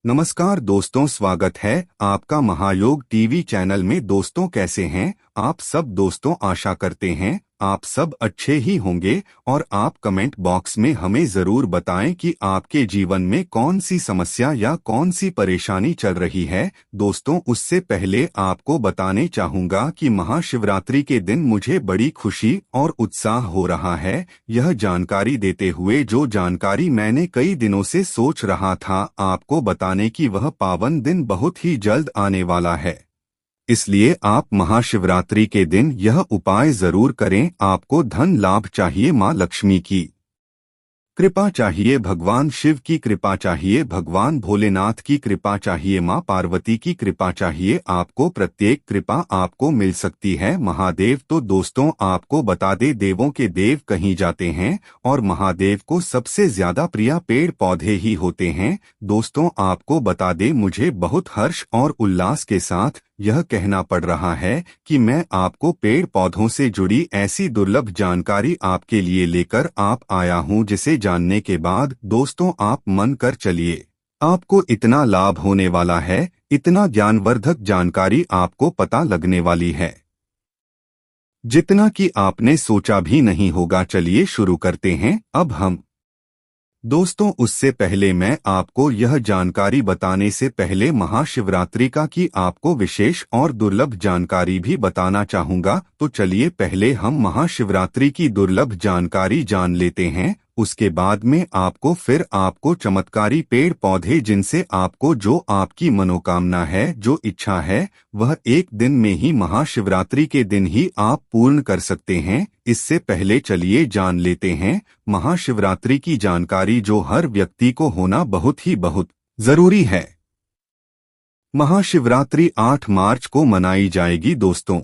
नमस्कार दोस्तों, स्वागत है आपका महायोग टीवी चैनल में। दोस्तों, कैसे हैं आप सब? दोस्तों, आशा करते हैं आप सब अच्छे ही होंगे और आप कमेंट बॉक्स में हमें जरूर बताएं कि आपके जीवन में कौन सी समस्या या कौन सी परेशानी चल रही है। दोस्तों, उससे पहले आपको बताने चाहूंगा कि महाशिवरात्रि के दिन मुझे बड़ी खुशी और उत्साह हो रहा है यह जानकारी देते हुए, जो जानकारी मैंने कई दिनों से सोच रहा था आपको बताने की। वह पावन दिन बहुत ही जल्द आने वाला है, इसलिए आप महाशिवरात्रि के दिन यह उपाय जरूर करें। आपको धन लाभ चाहिए, माँ लक्ष्मी की कृपा चाहिए, भगवान शिव की कृपा चाहिए, भगवान भोलेनाथ की कृपा चाहिए, माँ पार्वती की कृपा चाहिए। आपको प्रत्येक कृपा आपको मिल सकती है। महादेव तो दोस्तों आपको बता दे, देवों के देव कहीं जाते हैं और महादेव को सबसे ज्यादा प्रिय पेड़ पौधे ही होते हैं। दोस्तों, आपको बता दे, मुझे बहुत हर्ष और उल्लास के साथ यह कहना पड़ रहा है कि मैं आपको पेड़ पौधों से जुड़ी ऐसी दुर्लभ जानकारी आपके लिए लेकर आप आया हूं, जिसे जानने के बाद दोस्तों आप मन कर चलिए, आपको इतना लाभ होने वाला है, इतना ज्ञानवर्धक जानकारी आपको पता लगने वाली है जितना कि आपने सोचा भी नहीं होगा। चलिए शुरू करते हैं अब हम। दोस्तों, उससे पहले मैं आपको यह जानकारी बताने से पहले महाशिवरात्रि का की आपको विशेष और दुर्लभ जानकारी भी बताना चाहूंगा। तो चलिए पहले हम महाशिवरात्रि की दुर्लभ जानकारी जान लेते हैं। उसके बाद में आपको चमत्कारी पेड़ पौधे, जिनसे आपको जो आपकी मनोकामना है, जो इच्छा है, वह एक दिन में ही, महाशिवरात्रि के दिन ही आप पूर्ण कर सकते हैं। इससे पहले चलिए जान लेते हैं महाशिवरात्रि की जानकारी, जो हर व्यक्ति को होना बहुत जरूरी है। महाशिवरात्रि 8 मार्च को मनाई जाएगी। दोस्तों,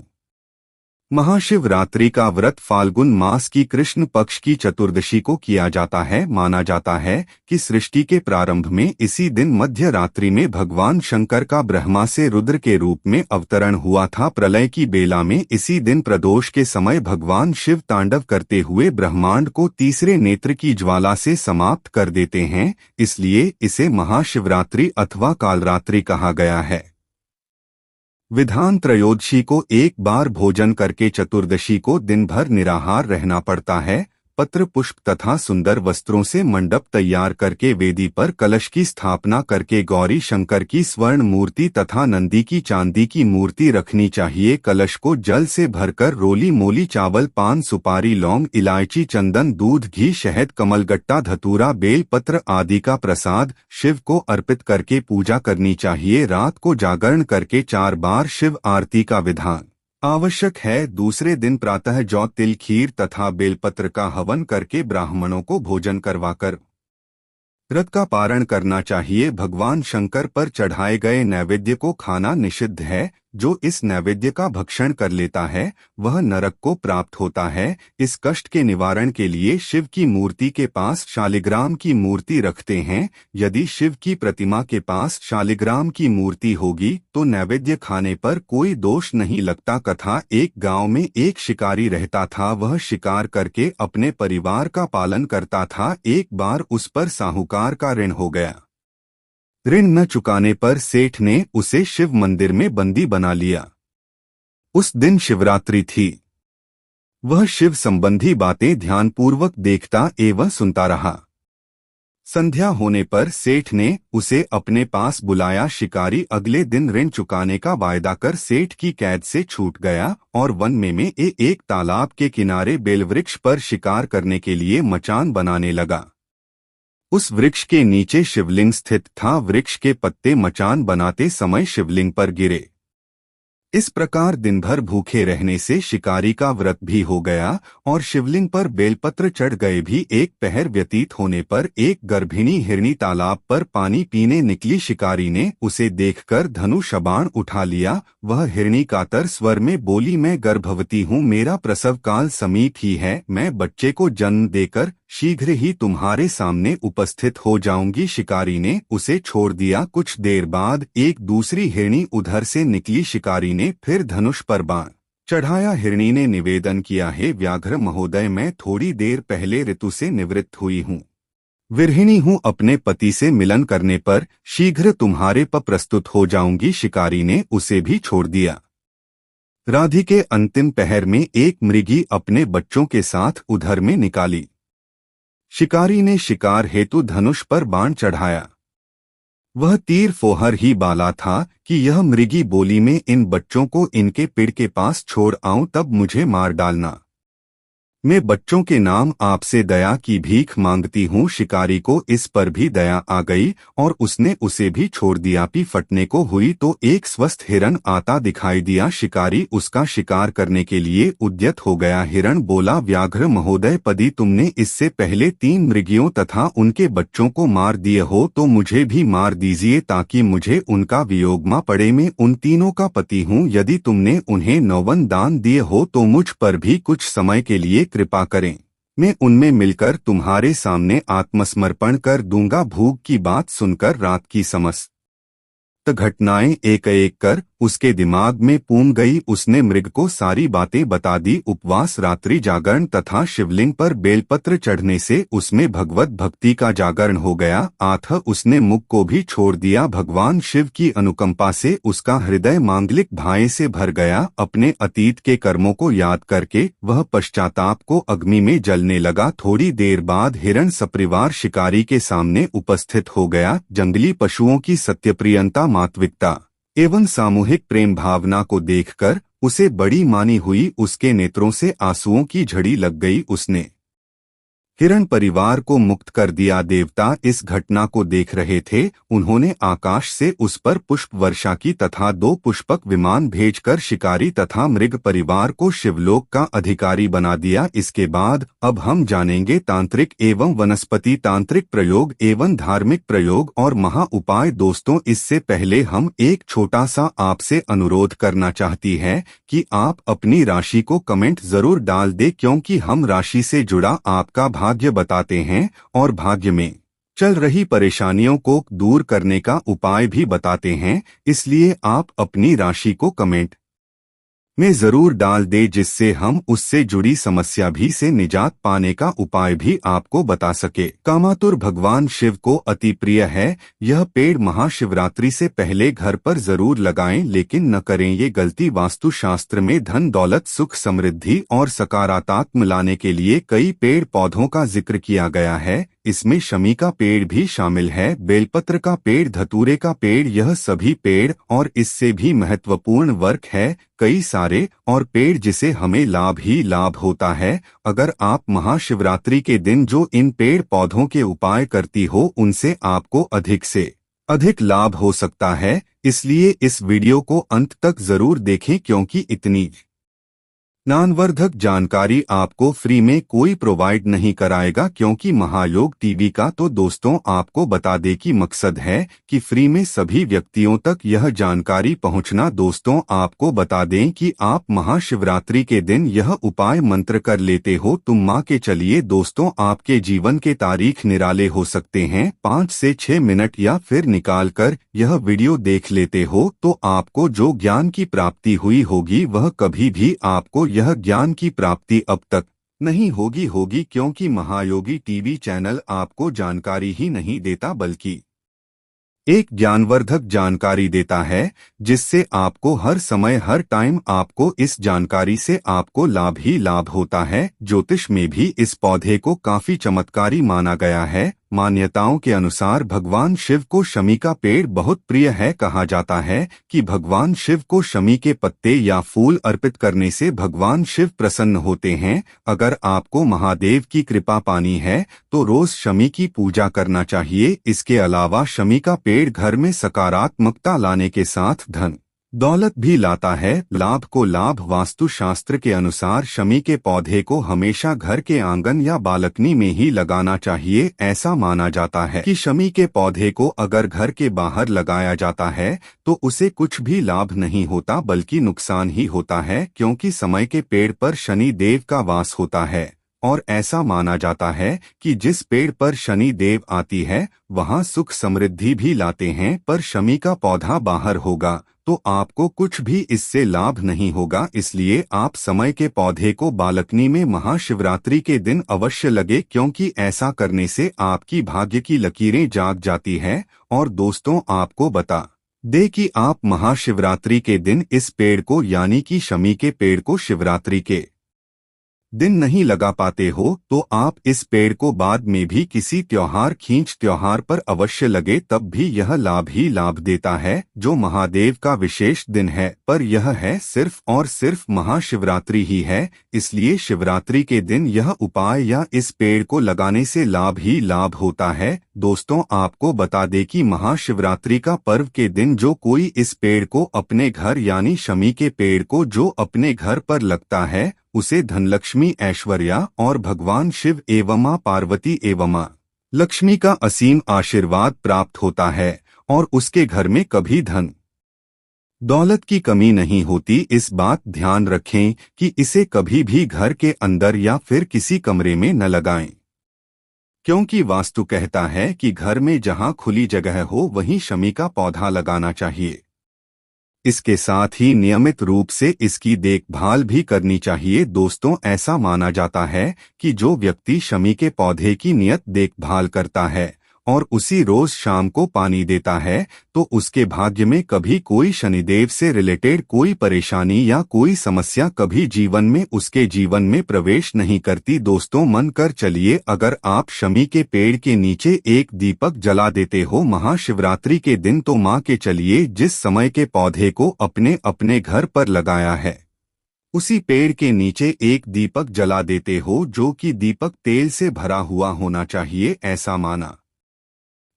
महाशिवरात्रि का व्रत फाल्गुन मास की कृष्ण पक्ष की चतुर्दशी को किया जाता है। माना जाता है कि सृष्टि के प्रारंभ में इसी दिन मध्य रात्रि में भगवान शंकर का ब्रह्मा से रुद्र के रूप में अवतरण हुआ था। प्रलय की बेला में इसी दिन प्रदोष के समय भगवान शिव तांडव करते हुए ब्रह्मांड को तीसरे नेत्र की ज्वाला से समाप्त कर देते हैं, इसलिए इसे महाशिवरात्रि अथवा कालरात्रि कहा गया है। विधान त्रयोदशी को एक बार भोजन करके चतुर्दशी को दिन भर निराहार रहना पड़ता है। पत्र पुष्प तथा सुंदर वस्त्रों से मंडप तैयार करके वेदी पर कलश की स्थापना करके गौरी शंकर की स्वर्ण मूर्ति तथा नंदी की चांदी की मूर्ति रखनी चाहिए। कलश को जल से भरकर रोली मोली चावल, पान, सुपारी, लौंग, इलायची, चंदन, दूध, घी, शहद, कमलगट्टा, धतूरा, बेल पत्र आदि का प्रसाद शिव को अर्पित करके पूजा करनी चाहिए। रात को जागरण करके 4 बार शिव आरती का विधान आवश्यक है। दूसरे दिन प्रातः जौ, तिल, खीर तथा बेलपत्र का हवन करके ब्राह्मणों को भोजन करवाकर व्रत का पारण करना चाहिए। भगवान शंकर पर चढ़ाए गए नैवेद्य को खाना निषिद्ध है। जो इस नैवेद्य का भक्षण कर लेता है वह नरक को प्राप्त होता है। इस कष्ट के निवारण के लिए शिव की मूर्ति के पास शालिग्राम की मूर्ति रखते हैं। यदि शिव की प्रतिमा के पास शालिग्राम की मूर्ति होगी तो नैवेद्य खाने पर कोई दोष नहीं लगता। कथा, एक गांव में एक शिकारी रहता था। वह शिकार करके अपने परिवार का पालन करता था। एक बार उस पर साहूकार का ऋण हो गया। ऋण न चुकाने पर सेठ ने उसे शिव मंदिर में बंदी बना लिया। उस दिन शिवरात्रि थी। वह शिव संबंधी बातें ध्यानपूर्वक देखता एवं सुनता रहा। संध्या होने पर सेठ ने उसे अपने पास बुलाया। शिकारी अगले दिन ऋण चुकाने का वायदा कर सेठ की कैद से छूट गया और वन में एक तालाब के किनारे बेलवृक्ष पर शिकार करने के लिए मचान बनाने लगा। उस वृक्ष के नीचे शिवलिंग स्थित था। वृक्ष के पत्ते मचान बनाते समय शिवलिंग पर गिरे। इस प्रकार दिन भर भूखे रहने से शिकारी का व्रत भी हो गया और शिवलिंग पर बेलपत्र चढ़ गए भी। एक पहर व्यतीत होने पर एक गर्भिणी हिरणी तालाब पर पानी पीने निकली। शिकारी ने उसे देखकर धनुष बाण उठा लिया। वह हिरणी कातर स्वर में बोली, मैं गर्भवती हूँ, मेरा प्रसव काल समीप ही है, मैं बच्चे को जन्म देकर शीघ्र ही तुम्हारे सामने उपस्थित हो जाऊंगी। शिकारी ने उसे छोड़ दिया। कुछ देर बाद एक दूसरी हिरणी उधर से निकली। शिकारी ने फिर धनुष पर बाण चढ़ाया। हिरणी ने निवेदन किया, हे व्याघ्र महोदय, मैं थोड़ी देर पहले ऋतु से निवृत्त हुई हूँ, विरहिणी हूँ, अपने पति से मिलन करने पर शीघ्र तुम्हारे पर प्रस्तुत हो जाऊंगी। शिकारी ने उसे भी छोड़ दिया। राधिके अंतिम पहर में एक मृगी अपने बच्चों के साथ उधर में निकाली। शिकारी ने शिकार हेतु धनुष पर बाण चढ़ाया। वह तीर फोहर ही बाला था कि यह मृगी बोली में इन बच्चों को इनके पेड़ के पास छोड़ आऊं, तब मुझे मार डालना। मैं बच्चों के नाम आपसे दया की भीख मांगती हूँ। शिकारी को इस पर भी दया आ गई और उसने उसे भी छोड़ दिया। पी फटने को हुई तो एक स्वस्थ हिरण आता दिखाई दिया। शिकारी उसका शिकार करने के लिए उद्यत हो गया। हिरण बोला, व्याघ्र महोदय, पदी तुमने इससे पहले 3 मृगियों तथा उनके बच्चों को मार दिए हो, तो मुझे भी मार दीजिए ताकि मुझे उनका वियोग न पड़े। मैं उन तीनों का पति हूँ। यदि तुमने उन्हें 9 वन दान दिए हो तो मुझ पर भी कुछ समय के लिए कृपा करें। मैं उनमें मिलकर तुम्हारे सामने आत्मसमर्पण कर दूंगा। भूख की बात सुनकर रात की समस्त घटनाएं एक एक कर उसके दिमाग में पूम गई। उसने मृग को सारी बातें बता दी। उपवास, रात्रि जागरण तथा शिवलिंग पर बेलपत्र चढ़ने से उसमें भगवत भक्ति का जागरण हो गया। आठ, उसने मुख को भी छोड़ दिया। भगवान शिव की अनुकंपा से उसका हृदय मांगलिक भाव से भर गया। अपने अतीत के कर्मों को याद करके वह पश्चाताप को अग्नि में जलने लगा। थोड़ी देर बाद हिरण सपरिवार शिकारी के सामने उपस्थित हो गया। जंगली पशुओं की सत्यप्रियता, मात्विकता एवं सामूहिक प्रेम भावना को देखकर उसे बड़ी मानी हुई। उसके नेत्रों से आंसुओं की झड़ी लग गई। उसने हिरण परिवार को मुक्त कर दिया। देवता इस घटना को देख रहे थे। उन्होंने आकाश से उस पर पुष्प वर्षा की तथा 2 पुष्पक विमान भेजकर शिकारी तथा मृग परिवार को शिवलोक का अधिकारी बना दिया। इसके बाद अब हम जानेंगे तांत्रिक एवं वनस्पति तांत्रिक प्रयोग एवं धार्मिक प्रयोग और महा उपाय। दोस्तों, इससे पहले हम एक छोटा सा आपसे अनुरोध करना चाहती है कि आप अपनी राशि को कमेंट जरूर डाल दे, क्योंकि हम राशि से जुड़ा आपका भाग्य बताते हैं और भाग्य में चल रही परेशानियों को दूर करने का उपाय भी बताते हैं। इसलिए आप अपनी राशि को कमेंट में जरूर डाल दे, जिससे हम उससे जुड़ी समस्या भी से निजात पाने का उपाय भी आपको बता सके। कामातुर भगवान शिव को अति प्रिय है। यह पेड़ महाशिवरात्रि से पहले घर पर जरूर लगाएं, लेकिन न करें ये गलती। वास्तुशास्त्र में धन, दौलत, सुख, समृद्धि और सकारात्मक लाने के लिए कई पेड़ पौधों का जिक्र किया गया है। इसमें शमी का पेड़ भी शामिल है, बेलपत्र का पेड़, धतूरे का पेड़, यह सभी पेड़ और इससे भी महत्वपूर्ण वर्ग है कई सारे और पेड़ जिसे हमें लाभ ही लाभ होता है। अगर आप महाशिवरात्रि के दिन जो इन पेड़ पौधों के उपाय करती हो उनसे आपको अधिक से अधिक लाभ हो सकता है। इसलिए इस वीडियो को अंत तक जरूर देखें, क्योंकि इतनी ज्ञानवर्धक जानकारी आपको फ्री में कोई प्रोवाइड नहीं कराएगा। क्योंकि महायोग टीवी का तो दोस्तों आपको बता दे कि मकसद है कि फ्री में सभी व्यक्तियों तक यह जानकारी पहुंचना। दोस्तों, आपको बता दें कि आप महाशिवरात्रि के दिन यह उपाय मंत्र कर लेते हो तो माँ के चलिए दोस्तों, आपके जीवन के तारीख निराले हो सकते हैं। 5 से 6 मिनट या फिर निकाल कर यह वीडियो देख लेते हो तो आपको जो ज्ञान की प्राप्ति हुई होगी वह कभी भी आपको यह ज्ञान की प्राप्ति अब तक नहीं होगी, क्योंकि महायोगी टीवी चैनल आपको जानकारी ही नहीं देता बल्कि एक ज्ञानवर्धक जानकारी देता है, जिससे आपको हर समय हर टाइम आपको इस जानकारी से आपको लाभ ही लाभ होता है। ज्योतिष में भी इस पौधे को काफी चमत्कारी माना गया है। मान्यताओं के अनुसार भगवान शिव को शमी का पेड़ बहुत प्रिय है। कहा जाता है कि भगवान शिव को शमी के पत्ते या फूल अर्पित करने से भगवान शिव प्रसन्न होते हैं। अगर आपको महादेव की कृपा पानी है तो रोज शमी की पूजा करना चाहिए। इसके अलावा शमी का पेड़ घर में सकारात्मकता लाने के साथ धन दौलत भी लाता है। लाभ को लाभ। वास्तुशास्त्र के अनुसार शमी के पौधे को हमेशा घर के आंगन या बालकनी में ही लगाना चाहिए। ऐसा माना जाता है कि शमी के पौधे को अगर घर के बाहर लगाया जाता है तो उसे कुछ भी लाभ नहीं होता बल्कि नुकसान ही होता है, क्योंकि समय के पेड़ पर शनि देव का वास होता है। और ऐसा माना जाता है कि जिस पेड़ पर शनि देव आती है वहां सुख समृद्धि भी लाते हैं। पर शमी का पौधा बाहर होगा तो आपको कुछ भी इससे लाभ नहीं होगा। इसलिए आप समय के पौधे को बालकनी में महाशिवरात्रि के दिन अवश्य लगे, क्योंकि ऐसा करने से आपकी भाग्य की लकीरें जाग जाती है। और दोस्तों, आपको बता दे कि आप महाशिवरात्रि के दिन इस पेड़ को यानी कि शमी के पेड़ को शिवरात्रि के दिन नहीं लगा पाते हो तो आप इस पेड़ को बाद में भी किसी त्योहार पर अवश्य लगे, तब भी यह लाभ ही लाभ देता है। जो महादेव का विशेष दिन है, पर यह है सिर्फ और सिर्फ महाशिवरात्रि ही है। इसलिए शिवरात्रि के दिन यह उपाय या इस पेड़ को लगाने से लाभ ही लाभ होता है। दोस्तों, आपको बता दें कि महाशिवरात्रि का पर्व के दिन जो कोई इस पेड़ को अपने घर यानी शमी के पेड़ को जो अपने घर पर लगता है, उसे धनलक्ष्मी, ऐश्वर्या और भगवान शिव एवं मां पार्वती एवं मां लक्ष्मी का असीम आशीर्वाद प्राप्त होता है और उसके घर में कभी धन दौलत की कमी नहीं होती। इस बात ध्यान रखें कि इसे कभी भी घर के अंदर या फिर किसी कमरे में न लगाएं, क्योंकि वास्तु कहता है कि घर में जहां खुली जगह हो वहीं शमी का पौधा लगाना चाहिए। इसके साथ ही नियमित रूप से इसकी देखभाल भी करनी चाहिए। दोस्तों, ऐसा माना जाता है कि जो व्यक्ति शमी के पौधे की नियत देखभाल करता है और उसी रोज शाम को पानी देता है, तो उसके भाग्य में कभी कोई शनिदेव से रिलेटेड कोई परेशानी या कोई समस्या कभी जीवन में उसके जीवन में प्रवेश नहीं करती। दोस्तों, मन कर चलिए, अगर आप शमी के पेड़ के नीचे एक दीपक जला देते हो महाशिवरात्रि के दिन, तो मान के चलिए जिस समय के पौधे को अपने अपने घर पर लगाया है उसी पेड़ के नीचे एक दीपक जला देते हो, जो कि दीपक तेल से भरा हुआ होना चाहिए। ऐसा माना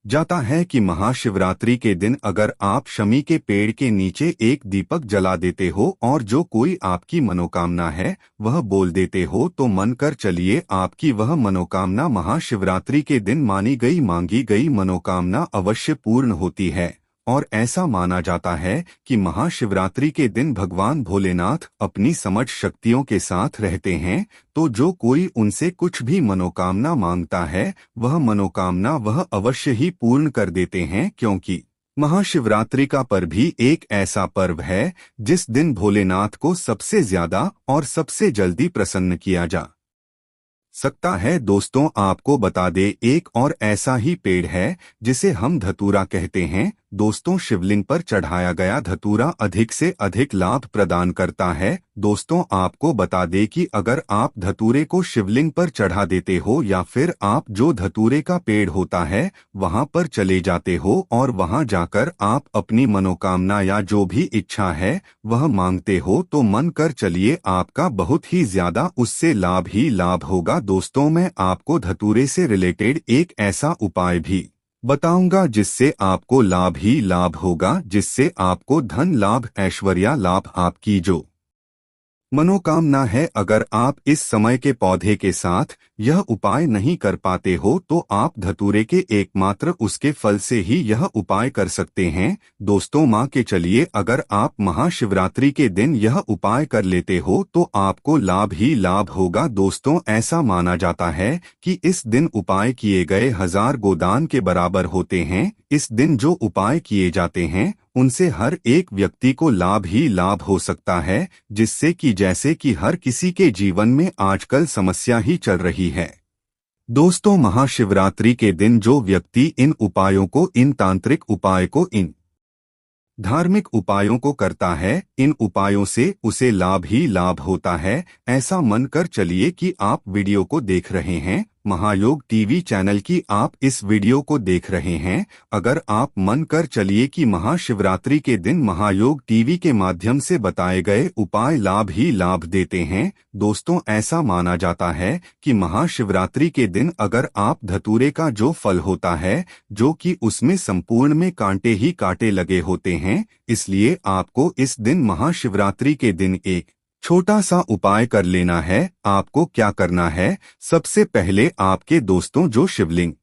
जाता है कि महाशिवरात्रि के दिन अगर आप शमी के पेड़ के नीचे एक दीपक जला देते हो और जो कोई आपकी मनोकामना है वह बोल देते हो, तो मन कर चलिए आपकी वह मनोकामना महाशिवरात्रि के दिन मानी गई मांगी गई मनोकामना अवश्य पूर्ण होती है। और ऐसा माना जाता है कि महाशिवरात्रि के दिन भगवान भोलेनाथ अपनी समझ शक्तियों के साथ रहते हैं, तो जो कोई उनसे कुछ भी मनोकामना मांगता है वह मनोकामना वह अवश्य ही पूर्ण कर देते हैं, क्योंकि महाशिवरात्रि का पर्व भी एक ऐसा पर्व है जिस दिन भोलेनाथ को सबसे ज्यादा और सबसे जल्दी प्रसन्न किया जा सकता है। दोस्तों, आपको बता दे एक और ऐसा ही पेड़ है जिसे हम धतूरा कहते हैं। दोस्तों, शिवलिंग पर चढ़ाया गया धतूरा अधिक से अधिक लाभ प्रदान करता है। दोस्तों, आपको बता दे कि अगर आप धतूरे को शिवलिंग पर चढ़ा देते हो या फिर आप जो धतूरे का पेड़ होता है वहां पर चले जाते हो और वहां जाकर आप अपनी मनोकामना या जो भी इच्छा है वह मांगते हो, तो मन कर चलिए आपका बहुत ही ज्यादा उससे लाभ ही लाभ होगा। दोस्तों, मैं आपको धतूरे से रिलेटेड एक ऐसा उपाय भी बताऊंगा जिससे आपको लाभ ही लाभ होगा, जिससे आपको धन लाभ, ऐश्वर्या लाभ, आपकी जो मनोकामना है। अगर आप इस समय के पौधे के साथ यह उपाय नहीं कर पाते हो तो आप धतूरे के एकमात्र उसके फल से ही यह उपाय कर सकते हैं। दोस्तों, मान के चलिए अगर आप महाशिवरात्रि के दिन यह उपाय कर लेते हो तो आपको लाभ ही लाभ होगा। दोस्तों, ऐसा माना जाता है कि इस दिन उपाय किए गए 1000 गोदान के बराबर होते हैं। इस दिन जो उपाय किए जाते हैं उनसे हर एक व्यक्ति को लाभ ही लाभ हो सकता है, जिससे कि जैसे कि हर किसी के जीवन में आजकल समस्या ही चल रही है। दोस्तों, महाशिवरात्रि के दिन जो व्यक्ति इन उपायों को, इन तांत्रिक उपाय को, इन धार्मिक उपायों को करता है, इन उपायों से उसे लाभ ही लाभ होता है। ऐसा मन कर चलिए कि आप वीडियो को देख रहे हैं, महायोग टीवी चैनल की आप इस वीडियो को देख रहे हैं। अगर आप मन कर चलिए कि महाशिवरात्रि के दिन महायोग टीवी के माध्यम से बताए गए उपाय लाभ ही लाभ देते हैं। दोस्तों, ऐसा माना जाता है कि महाशिवरात्रि के दिन अगर आप धतूरे का जो फल होता है, जो कि उसमें संपूर्ण में कांटे ही कांटे लगे होते हैं, इसलिए आपको इस दिन महाशिवरात्रि के दिन एक छोटा सा उपाय कर लेना है। आपको क्या करना है, सबसे पहले आपके दोस्तों जो शिवलिंग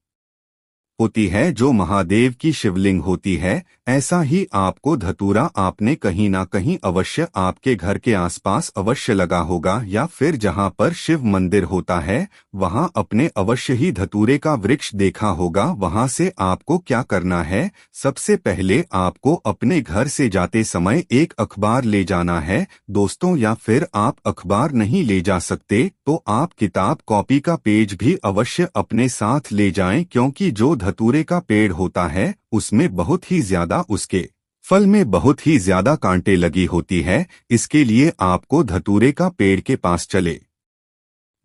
होती है जो महादेव की शिवलिंग होती है, ऐसा ही आपको धतूरा आपने कहीं ना कहीं अवश्य आपके घर के आसपास अवश्य लगा होगा, या फिर जहां पर शिव मंदिर होता है वहां अपने अवश्य ही धतूरे का वृक्ष देखा होगा। वहां से आपको क्या करना है, सबसे पहले आपको अपने घर से जाते समय एक अखबार ले जाना है दोस्तों, या फिर आप अखबार नहीं ले जा सकते तो आप किताब कॉपी का पेज भी अवश्य अपने साथ ले जाएं, क्योंकि जो धतूरे का पेड़ होता है उसमें बहुत ही ज्यादा उसके फल में बहुत ही ज्यादा कांटे लगी होती है। इसके लिए आपको धतूरे का पेड़ के पास चले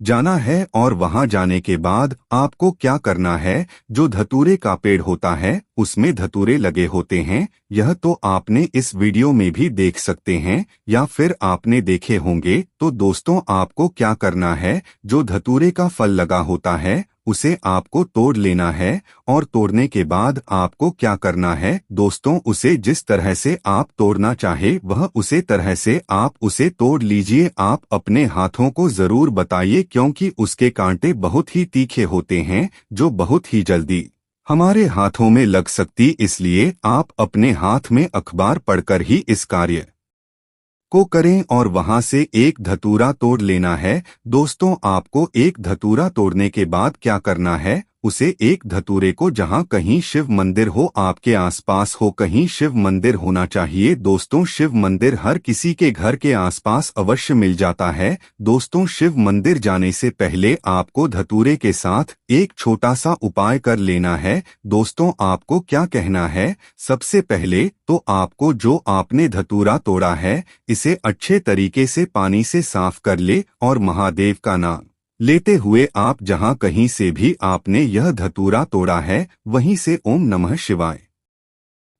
जाना है, और वहां जाने के बाद आपको क्या करना है, जो धतूरे का पेड़ होता है उसमें धतूरे लगे होते हैं। यह तो आपने इस वीडियो में भी देख सकते हैं या फिर आपने देखे होंगे। तो दोस्तों आपको क्या करना है, जो धतूरे का फल लगा होता है उसे आपको तोड़ लेना है, और तोड़ने के बाद आपको क्या करना है दोस्तों, उसे जिस तरह से आप तोड़ना चाहे वह उसे तरह से आप उसे तोड़ लीजिए। आप अपने हाथों को जरूर बताइए, क्योंकि उसके कांटे बहुत ही तीखे होते हैं जो बहुत ही जल्दी हमारे हाथों में लग सकती, इसलिए आप अपने हाथ में अखबार पढ़कर ही इस कार्य को करें और वहां से एक धतूरा तोड़ लेना है। दोस्तों आपको एक धतूरा तोड़ने के बाद क्या करना है, उसे एक धतूरे को जहां कहीं शिव मंदिर हो, आपके आसपास हो कहीं शिव मंदिर होना चाहिए। दोस्तों शिव मंदिर हर किसी के घर के आसपास अवश्य मिल जाता है। दोस्तों शिव मंदिर जाने से पहले आपको धतूरे के साथ एक छोटा सा उपाय कर लेना है। दोस्तों आपको क्या कहना है, सबसे पहले तो आपको जो आपने धतूरा तोड़ा है इसे अच्छे तरीके से पानी से साफ कर ले, और महादेव का नाम लेते हुए आप जहां कहीं से भी आपने यह धतूरा तोड़ा है वहीं से ओम नमः शिवाय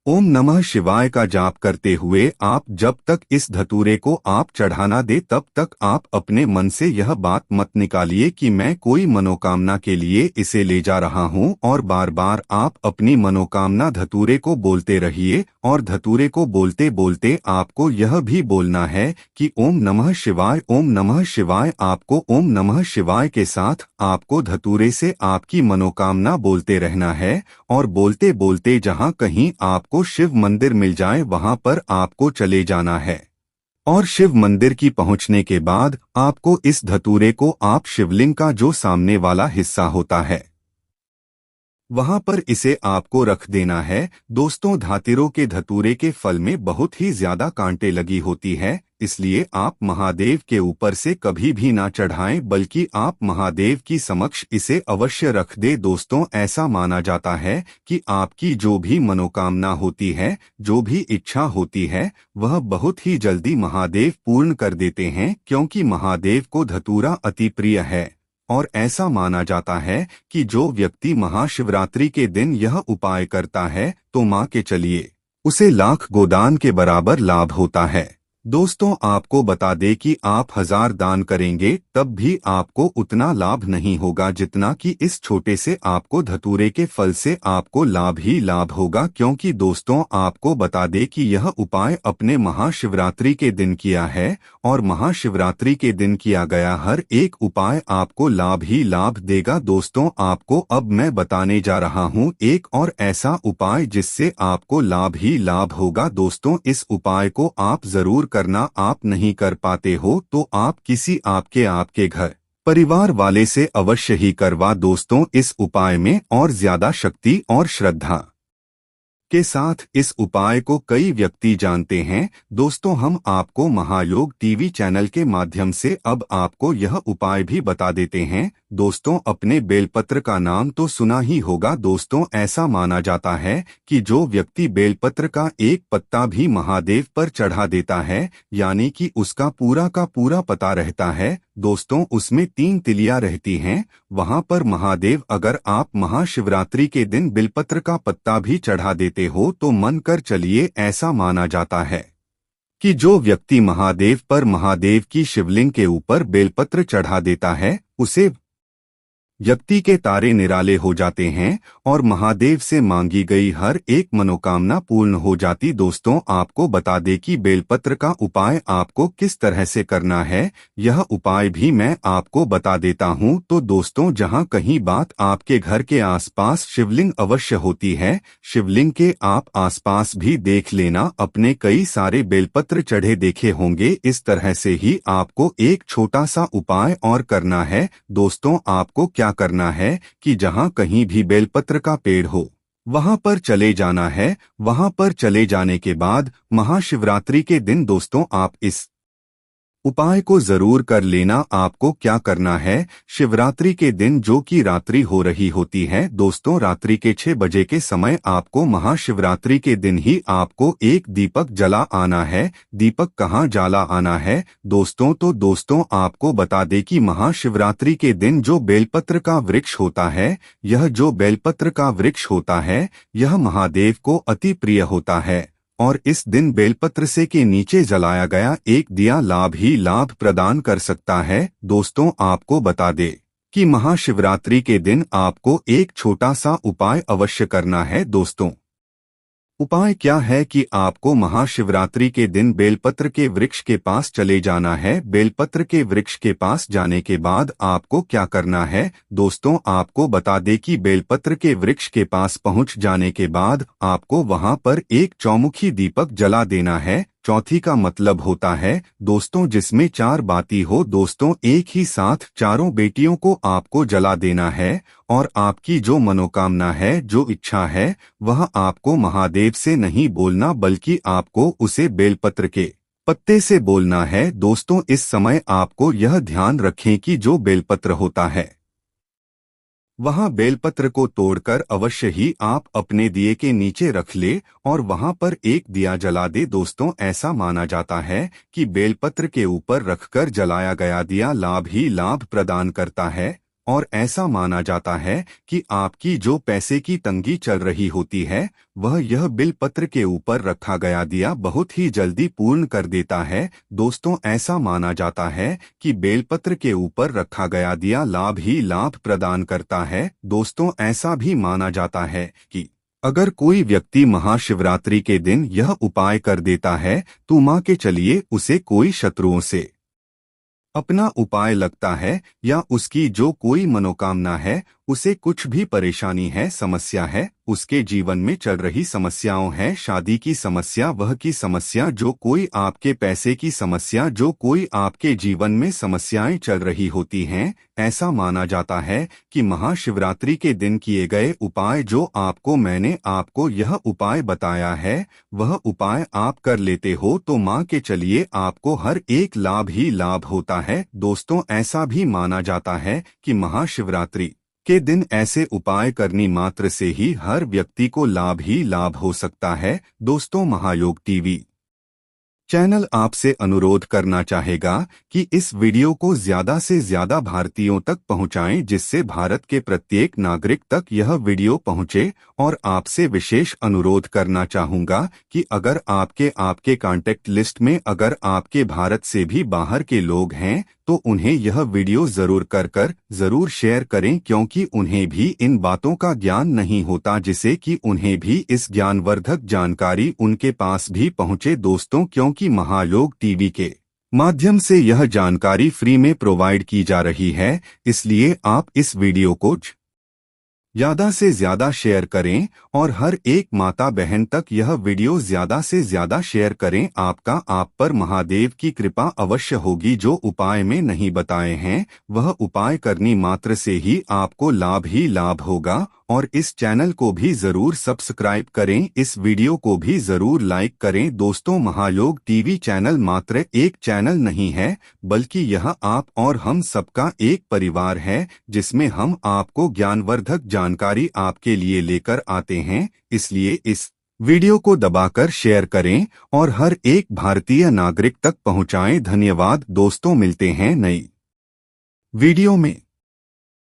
ओम नमः शिवाय का जाप करते हुए आप जब तक इस धतूरे को आप चढ़ाना दे तब तक आप अपने मन से यह बात मत निकालिए कि मैं कोई मनोकामना के लिए इसे ले जा रहा हूं, और बार बार आप अपनी मनोकामना धतूरे को बोलते रहिए। और धतूरे को बोलते बोलते आपको यह भी बोलना है कि ओम नमः शिवाय, ओम नमः शिवाय। आपको ओम नमः शिवाय के साथ आपको धतूरे से आपकी मनोकामना बोलते रहना है, और बोलते बोलते जहां कहीं आपको शिव मंदिर मिल जाए वहां पर आपको चले जाना है। और शिव मंदिर की पहुंचने के बाद आपको इस धतूरे को आप शिवलिंग का जो सामने वाला हिस्सा होता है वहां पर इसे आपको रख देना है। दोस्तों धातुरों के धतूरे के फल में बहुत ही ज्यादा कांटे लगी होती है, इसलिए आप महादेव के ऊपर से कभी भी ना चढ़ाएं, बल्कि आप महादेव की समक्ष इसे अवश्य रख दे। दोस्तों ऐसा माना जाता है कि आपकी जो भी मनोकामना होती है, जो भी इच्छा होती है, वह बहुत ही जल्दी महादेव पूर्ण कर देते हैं, क्योंकि महादेव को धतूरा अति प्रिय है। और ऐसा माना जाता है कि जो व्यक्ति महाशिवरात्रि के दिन यह उपाय करता है तो मां के चलिए उसे लाख गोदान के बराबर लाभ होता है। दोस्तों आपको बता दें कि आप 1000 दान करेंगे तब भी आपको उतना लाभ नहीं होगा जितना कि इस छोटे से आपको धतूरे के फल से आपको लाभ ही लाभ होगा। क्योंकि दोस्तों आपको बता दें कि यह उपाय अपने महाशिवरात्रि के दिन किया है, और महाशिवरात्रि के दिन किया गया हर एक उपाय आपको लाभ ही लाभ देगा। दोस्तों आपको अब मैं बताने जा रहा हूं एक और ऐसा उपाय जिससे आपको लाभ ही लाभ होगा। दोस्तों इस उपाय को आप जरूर करना, आप नहीं कर पाते हो तो आप किसी आपके घर परिवार वाले से अवश्य ही करवा। दोस्तों इस उपाय में और ज्यादा शक्ति और श्रद्धा के साथ इस उपाय को कई व्यक्ति जानते हैं। दोस्तों हम आपको महायोग टीवी चैनल के माध्यम से अब आपको यह उपाय भी बता देते हैं। दोस्तों अपने बेलपत्र का नाम तो सुना ही होगा। दोस्तों ऐसा माना जाता है कि जो व्यक्ति बेलपत्र का एक पत्ता भी महादेव पर चढ़ा देता है, यानी कि उसका पूरा का पूरा पता रहता है, दोस्तों उसमें 3 तिलियां रहती हैं, वहां पर महादेव अगर आप महाशिवरात्रि के दिन बिलपत्र का पत्ता भी चढ़ा देते हो तो मन कर चलिए ऐसा माना जाता है कि जो व्यक्ति महादेव पर महादेव की शिवलिंग के ऊपर बेलपत्र चढ़ा देता है उसे व्यक्ति के तारे निराले हो जाते हैं और महादेव से मांगी गई हर एक मनोकामना पूर्ण हो जाती। दोस्तों, आपको बता दें कि बेलपत्र का उपाय आपको किस तरह से करना है, यह उपाय भी मैं आपको बता देता हूं। तो दोस्तों, जहां कहीं बात आपके घर के आसपास शिवलिंग अवश्य होती है, शिवलिंग के आप आसपास भी देख लेना अपने कई सारे बेलपत्र चढ़े देखे होंगे। इस तरह से ही आपको एक छोटा सा उपाय और करना है। दोस्तों, आपको क्या करना है कि जहां कहीं भी बेलपत्र का पेड़ हो वहां पर चले जाना है। वहां पर चले जाने के बाद महाशिवरात्रि के दिन दोस्तों आप इस उपाय को जरूर कर लेना। आपको क्या करना है, शिवरात्रि के दिन जो कि रात्रि हो रही होती है दोस्तों, रात्रि के 6 बजे के समय आपको महाशिवरात्रि के दिन ही आपको एक दीपक जला आना है। दीपक कहाँ जला आना है दोस्तों? तो दोस्तों, आपको बता दें कि महाशिवरात्रि के दिन जो बेलपत्र का वृक्ष होता है, यह जो बेलपत्र का वृक्ष होता है, यह महादेव को अति प्रिय होता है और इस दिन बेलपत्र से के नीचे जलाया गया एक दिया लाभ ही लाभ प्रदान कर सकता है। दोस्तों, आपको बता दे कि महाशिवरात्रि के दिन आपको एक छोटा सा उपाय अवश्य करना है। दोस्तों, उपाय क्या है कि आपको महाशिवरात्रि के दिन बेलपत्र के वृक्ष के पास चले जाना है। बेलपत्र के वृक्ष के पास जाने के बाद आपको क्या करना है दोस्तों, आपको बता दें कि बेलपत्र के वृक्ष के पास पहुंच जाने के बाद आपको वहां पर एक चौमुखी दीपक जला देना है। चौथी का मतलब होता है दोस्तों जिसमें 4 बाती हो। दोस्तों, एक ही साथ चारों बेटियों को आपको जला देना है और आपकी जो मनोकामना है, जो इच्छा है, वह आपको महादेव से नहीं बोलना बल्कि आपको उसे बेलपत्र के पत्ते से बोलना है। दोस्तों, इस समय आपको यह ध्यान रखें कि जो बेलपत्र होता है वहां बेलपत्र को तोड़कर अवश्य ही आप अपने दिए के नीचे रख ले और वहां पर एक दिया जला दे। दोस्तों, ऐसा माना जाता है कि बेलपत्र के ऊपर रखकर जलाया गया दिया लाभ ही लाभ प्रदान करता है और ऐसा माना जाता है कि आपकी जो पैसे की तंगी चल रही होती है, वह यह बेलपत्र के ऊपर रखा गया दिया बहुत ही जल्दी पूर्ण कर देता है। दोस्तों, ऐसा माना जाता है कि बेलपत्र के ऊपर रखा गया दिया लाभ ही लाभ प्रदान करता है। दोस्तों, ऐसा भी माना जाता है कि अगर कोई व्यक्ति महाशिवरात्रि के दिन यह उपाय कर देता है तो मान के चलिए उसे कोई शत्रुओं से अपना उपाय लगता है या उसकी जो कोई मनोकामना है, उसे कुछ भी परेशानी है, समस्या है, उसके जीवन में चल रही समस्याओं है, शादी की समस्या, वह की समस्या, जो कोई आपके पैसे की समस्या, जो कोई आपके जीवन में समस्याएं चल रही होती हैं, ऐसा माना जाता है कि महाशिवरात्रि के दिन किए गए उपाय जो आपको मैंने आपको यह उपाय बताया है, वह उपाय आप कर लेते हो तो मान के चलिए आपको हर एक लाभ ही लाभ होता है। दोस्तों, ऐसा भी माना जाता है कि महाशिवरात्रि के दिन ऐसे उपाय करनी मात्र से ही हर व्यक्ति को लाभ ही लाभ हो सकता है। दोस्तों, महायोग टीवी चैनल आपसे अनुरोध करना चाहेगा कि इस वीडियो को ज्यादा से ज्यादा भारतीयों तक पहुंचाएं, जिससे भारत के प्रत्येक नागरिक तक यह वीडियो पहुंचे। और आपसे विशेष अनुरोध करना चाहूंगा कि अगर आपके कांटेक्ट लिस्ट में अगर आपके भारत से भी बाहर के लोग हैं तो उन्हें यह वीडियो जरूर जरूर शेयर करें, क्योंकि उन्हें भी इन बातों का ज्ञान नहीं होता, जिसे कि उन्हें भी इस ज्ञानवर्धक जानकारी उनके पास भी पहुंचे। दोस्तों, क्योंकि महायोग टीवी के माध्यम से यह जानकारी फ्री में प्रोवाइड की जा रही है, इसलिए आप इस वीडियो को ज्यादा से ज्यादा शेयर करें और हर एक माता बहन तक यह वीडियो ज्यादा से ज्यादा शेयर करें। आपका आप पर महादेव की कृपा अवश्य होगी। जो उपाय में नहीं बताए हैं वह उपाय करनी मात्र से ही आपको लाभ ही लाभ होगा। और इस चैनल को भी जरूर सब्सक्राइब करें, इस वीडियो को भी जरूर लाइक करें। दोस्तों, महायोग टीवी चैनल मात्र एक चैनल नहीं है, बल्कि यह आप और हम सबका एक परिवार है, जिसमें हम आपको ज्ञानवर्धक जानकारी आपके लिए लेकर आते हैं। इसलिए इस वीडियो को दबाकर शेयर करें और हर एक भारतीय नागरिक तक पहुंचाएं। धन्यवाद दोस्तों, मिलते हैं नई वीडियो में।